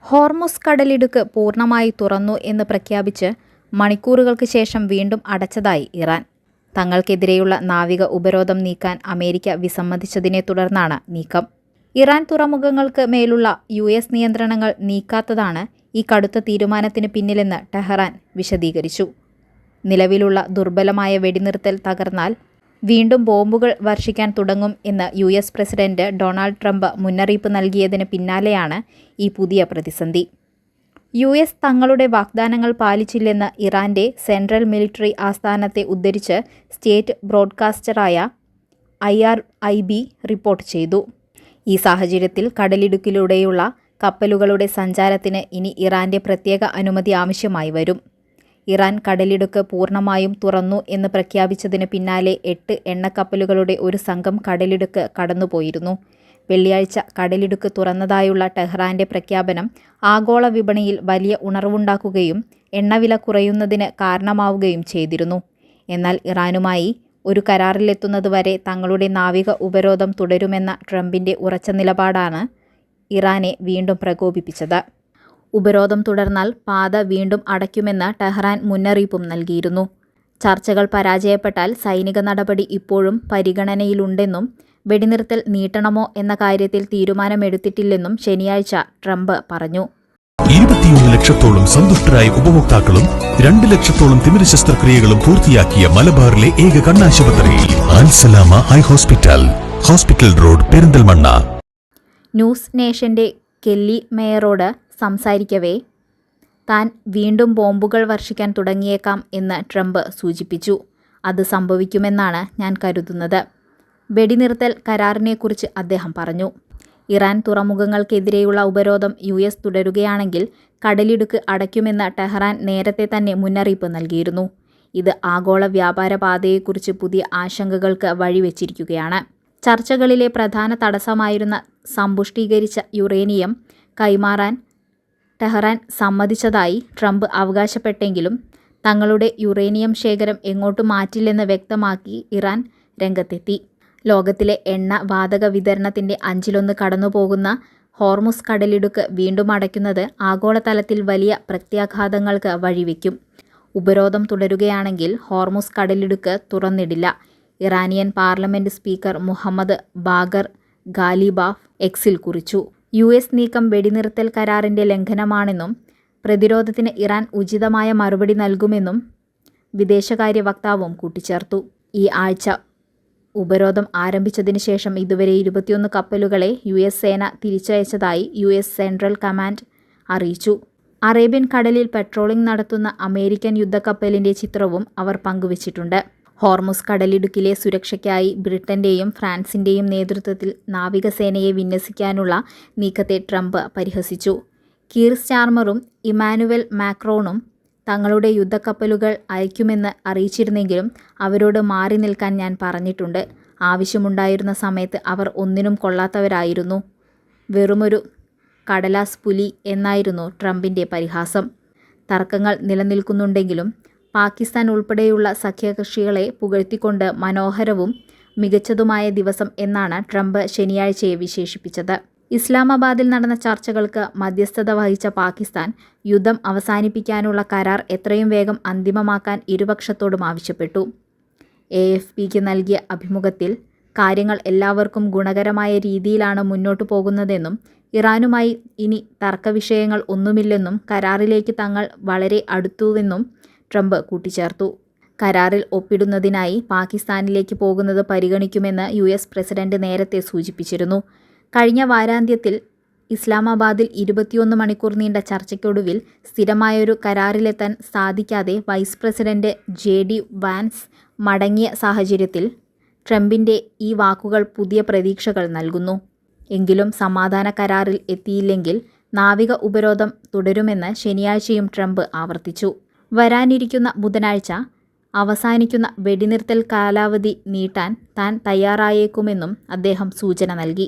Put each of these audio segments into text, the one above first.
Hormuz കടലിടുക്ക് പൂർണ്ണമായി തുറന്നു എന്ന് പ്രഖ്യാപിച്ച് മണിക്കൂറുകൾക്ക് ശേഷം വീണ്ടും അടച്ചതായി ഇറാൻ. തങ്ങൾക്കെതിരെയുള്ള നാവിക ഉപരോധം നീക്കാൻ അമേരിക്ക വിസമ്മതിച്ചതിനെ തുടർന്നാണ് നീക്കം. ഇറാൻ തുറമുഖങ്ങൾക്ക് മേലുള്ള US നിയന്ത്രണങ്ങൾ നീക്കാത്തതാണ് ഈ കടുത്ത തീരുമാനത്തിന് പിന്നിലെന്ന് ടെഹ്റാൻ വിശദീകരിച്ചു. നിലവിലുള്ള ദുർബലമായ വെടിനിർത്തൽ തകർന്നാൽ വീണ്ടും ബോംബുകൾ വർഷിക്കാൻ തുടങ്ങും എന്ന് US പ്രസിഡന്റ് ഡൊണാൾഡ് ട്രംപ് മുന്നറിയിപ്പ് നൽകിയതിന് പിന്നാലെയാണ് ഈ പുതിയ പ്രതിസന്ധി. US തങ്ങളുടെ വാഗ്ദാനങ്ങൾ പാലിച്ചില്ലെന്ന് ഇറാന്റെ സെൻട്രൽ മിലിറ്ററി ആസ്ഥാനത്തെ ഉദ്ധരിച്ച് സ്റ്റേറ്റ് ബ്രോഡ്കാസ്റ്ററായ IRIB റിപ്പോർട്ട് ചെയ്തു. ഈ സാഹചര്യത്തിൽ കടലിടുക്കിലൂടെയുള്ള കപ്പലുകളുടെ സഞ്ചാരത്തിന് ഇനി ഇറാന്റെ പ്രത്യേക അനുമതി ആവശ്യമായി വരും. ഇറാൻ കടലിടുക്ക് പൂർണ്ണമായും തുറന്നു എന്ന് പ്രഖ്യാപിച്ചതിന് പിന്നാലെ 8 എണ്ണക്കപ്പലുകളുടെ ഒരു സംഘം കടലിടുക്ക് കടന്നുപോയിരുന്നു. വെള്ളിയാഴ്ച കടലിടുക്ക് തുറന്നതായുള്ള ടെഹ്റാന്റെ പ്രഖ്യാപനം ആഗോള വിപണിയിൽ വലിയ ഉണർവുണ്ടാക്കുകയും എണ്ണവില കുറയുന്നതിന് കാരണമാവുകയും ചെയ്തിരുന്നു. എന്നാൽ ഇറാനുമായി ഒരു കരാറിലെത്തുന്നതുവരെ തങ്ങളുടെ നാവിക ഉപരോധം തുടരുമെന്ന ട്രംപിന്റെ ഉറച്ച നിലപാടാണ് ഇറാനെ വീണ്ടും പ്രകോപിപ്പിച്ചത്. ഉപരോധം തുടർന്നാൽ പാത വീണ്ടും അടയ്ക്കുമെന്ന് ടെഹ്റാൻ മുന്നറിയിപ്പും നൽകിയിരുന്നു. ചർച്ചകൾ പരാജയപ്പെട്ടാൽ സൈനിക നടപടി ഇപ്പോഴും പരിഗണനയിലുണ്ടെന്നും വെടിനിർത്തൽ നീട്ടണമോ എന്ന കാര്യത്തിൽ തീരുമാനമെടുത്തിട്ടില്ലെന്നും ശനിയാഴ്ച ട്രംപ് പറഞ്ഞു. 21 ലക്ഷത്തോളം സന്തുഷ്ടരായ ഉപഭോക്താക്കളും 2 ലക്ഷത്തോളം തിമിര ശസ്ത്രക്രിയകളും പൂർത്തിയാക്കിയ മലബാറിലെ ഏക കണ്ണാശുപത്രി Al Salama eye hospital, hospital road, Perinthalmanna. News നേഷന്റെ കെല്ലി മേയറോട് സംസാരിക്കവേ താൻ വീണ്ടും ബോംബുകൾ വർഷിക്കാൻ തുടങ്ങിയേക്കാം എന്ന് ട്രംപ് സൂചിപ്പിച്ചു. അത് സംഭവിക്കുമെന്നാണ് ഞാൻ കരുതുന്നത്. വെടിനിർത്തൽ കരാറിനെക്കുറിച്ച് അദ്ദേഹം പറഞ്ഞു. ഇറാൻ തുറമുഖങ്ങൾക്കെതിരെയുള്ള ഉപരോധം US തുടരുകയാണെങ്കിൽ കടലിടുക്ക് അടയ്ക്കുമെന്ന് ടെഹ്റാൻ നേരത്തെ തന്നെ മുന്നറിയിപ്പ് നൽകിയിരുന്നു. ഇത് ആഗോള വ്യാപാര പാതയെക്കുറിച്ച് പുതിയ ആശങ്കകൾക്ക് വഴിവെച്ചിരിക്കുകയാണ്. ചർച്ചകളിലെ പ്രധാന തടസ്സമായിരുന്ന സമ്പുഷ്ടീകരിച്ച യുറേനിയം കൈമാറാൻ ടെഹ്റാൻ സമ്മതിച്ചതായി ട്രംപ് അവകാശപ്പെട്ടെങ്കിലും തങ്ങളുടെ യുറേനിയം ശേഖരം എങ്ങോട്ടും മാറ്റില്ലെന്ന് വ്യക്തമാക്കി ഇറാൻ രംഗത്തെത്തി. ലോകത്തിലെ എണ്ണ വാതക വിതരണത്തിൻ്റെ 1/5 കടന്നുപോകുന്ന ഹോർമുസ് കടലിടുക്ക് വീണ്ടും അടയ്ക്കുന്നത് ആഗോളതലത്തിൽ വലിയ പ്രത്യാഘാതങ്ങൾക്ക് വഴിവെക്കും. ഉപരോധം തുടരുകയാണെങ്കിൽ ഹോർമുസ് കടലിടുക്ക് തുറന്നിടില്ല. Iranian parliament speaker Mohammad Bagher Ghalibaf എക്സിൽ കുറിച്ചു. US നീക്കം വെടിനിർത്തൽ കരാറിൻ്റെ ലംഘനമാണെന്നും പ്രതിരോധത്തിന് ഇറാൻ ഉചിതമായ മറുപടി നൽകുമെന്നും വിദേശകാര്യ വക്താവും കൂട്ടിച്ചേർത്തു. ഈ ആഴ്ച ഉപരോധം ആരംഭിച്ചതിന് ശേഷം ഇതുവരെ 21 കപ്പലുകളെ US സേന തിരിച്ചയച്ചതായി US സെൻട്രൽ കമാൻഡ് അറിയിച്ചു. അറേബ്യൻ കടലിൽ പെട്രോളിംഗ് നടത്തുന്ന അമേരിക്കൻ യുദ്ധക്കപ്പലിൻ്റെ ചിത്രവും അവർ പങ്കുവച്ചിട്ടുണ്ട്. ഹോർമുസ് കടലിടുക്കിലെ സുരക്ഷയ്ക്കായി ബ്രിട്ടന്റെയും ഫ്രാൻസിന്റെയും നേതൃത്വത്തിൽ നാവികസേനയെ വിന്യസിക്കാനുള്ള നീക്കത്തെ ട്രംപ് പരിഹസിച്ചു. കീർ സ്റ്റാർമറും ഇമാനുവൽ മാക്രോണും തങ്ങളുടെ യുദ്ധക്കപ്പലുകൾ അയക്കുമെന്ന് അറിയിച്ചിരുന്നെങ്കിലും അവരോട് മാറി നിൽക്കാൻ ഞാൻ പറഞ്ഞിട്ടുണ്ട്. ആവശ്യമുണ്ടായിരുന്ന സമയത്ത് അവർ ഒന്നിനും കൊള്ളാത്തവരായിരുന്നു. വെറുമൊരു കടലാസ് പുലി എന്നായിരുന്നു ട്രംപിൻ്റെ പരിഹാസം. തർക്കങ്ങൾ നിലനിൽക്കുന്നുണ്ടെങ്കിലും പാകിസ്ഥാൻ ഉൾപ്പെടെയുള്ള സഖ്യകക്ഷികളെ പുകഴ്ത്തിക്കൊണ്ട് മനോഹരവും മികച്ചതുമായ ദിവസം എന്നാണ് ട്രംപ് ശനിയാഴ്ചയെ വിശേഷിപ്പിച്ചത്. ഇസ്ലാമാബാദിൽ നടന്ന ചർച്ചകൾക്ക് മധ്യസ്ഥത വഹിച്ച പാകിസ്ഥാൻ യുദ്ധം അവസാനിപ്പിക്കാനുള്ള കരാർ എത്രയും വേഗം അന്തിമമാക്കാൻ ഇരുപക്ഷത്തോടും ആവശ്യപ്പെട്ടു. AFPക്ക് നൽകിയ അഭിമുഖത്തിൽ കാര്യങ്ങൾ എല്ലാവർക്കും ഗുണകരമായ രീതിയിലാണ് മുന്നോട്ടു പോകുന്നതെന്നും ഇറാനുമായി ഇനി തർക്കവിഷയങ്ങൾ ഒന്നുമില്ലെന്നും കരാറിലേക്ക് തങ്ങൾ വളരെ അടുത്തുവെന്നും ട്രംപ് കൂട്ടിച്ചേർത്തു. കരാറിൽ ഒപ്പിടുന്നതിനായി പാകിസ്ഥാനിലേക്ക് പോകുന്നത് പരിഗണിക്കുമെന്ന് US പ്രസിഡന്റ് നേരത്തെ സൂചിപ്പിച്ചിരുന്നു. കഴിഞ്ഞ വാരാന്ത്യത്തിൽ ഇസ്ലാമാബാദിൽ 21 മണിക്കൂർ നീണ്ട ചർച്ചയ്ക്കൊടുവിൽ സ്ഥിരമായൊരു കരാറിലെത്താൻ സാധിക്കാതെ വൈസ് പ്രസിഡന്റ് JD വാൻസ് മടങ്ങിയ സാഹചര്യത്തിൽ ട്രംപിൻ്റെ ഈ വാക്കുകൾ പുതിയ പ്രതീക്ഷകൾ നൽകുന്നു. എങ്കിലും സമാധാന കരാറിൽ എത്തിയില്ലെങ്കിൽ നാവിക ഉപരോധം തുടരുമെന്ന് ശനിയാഴ്ചയും ട്രംപ് ആവർത്തിച്ചു. വരാനിരിക്കുന്ന ബുധനാഴ്ച അവസാനിക്കുന്ന വെടിനിർത്തൽ കാലാവധി നീട്ടാൻ താൻ തയ്യാറായേക്കുമെന്നും അദ്ദേഹം സൂചന നൽകി.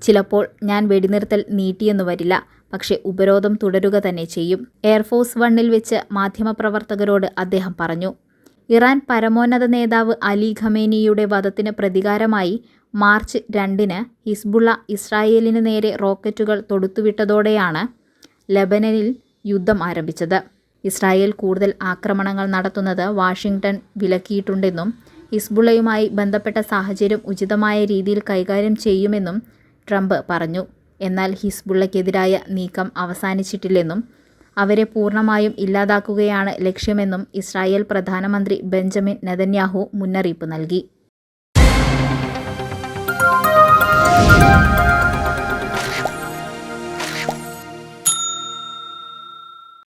ചിലപ്പോൾ ഞാൻ വെടിനിർത്തൽ നീട്ടിയെന്നു വരില്ല, പക്ഷേ ഉപരോധം തുടരുക തന്നെ ചെയ്യും. എയർഫോഴ്സ് 1-ൽ വെച്ച് മാധ്യമപ്രവർത്തകരോട് അദ്ദേഹം പറഞ്ഞു. ഇറാൻ പരമോന്നത നേതാവ് അലി ഖമേനിയുടെ വധത്തിന് പ്രതികാരമായി മാർച്ച് 2-ന് ഹിസ്ബുള്ള ഇസ്രായേലിന് നേരെ റോക്കറ്റുകൾ തൊടുത്തുവിട്ടതോടെയാണ് ലെബനനിൽ യുദ്ധം ആരംഭിച്ചത്. ഇസ്രായേൽ കൂടുതൽ ആക്രമണങ്ങൾ നടത്തുന്നത് വാഷിംഗ്ടൺ വിലക്കിയിട്ടുണ്ടെന്നും ഹിസ്ബുള്ളയുമായി ബന്ധപ്പെട്ട സാഹചര്യം ഉചിതമായ രീതിയിൽ കൈകാര്യം ചെയ്യുമെന്നും ട്രംപ് പറഞ്ഞു. എന്നാൽ ഹിസ്ബുള്ളയ്ക്കെതിരായ നീക്കം അവസാനിച്ചിട്ടില്ലെന്നും അവരെ പൂർണ്ണമായും ഇല്ലാതാക്കുകയാണ് ലക്ഷ്യമെന്നും ഇസ്രായേൽ പ്രധാനമന്ത്രി ബെഞ്ചമിൻ നെതന്യാഹു മുന്നറിയിപ്പ് നൽകി.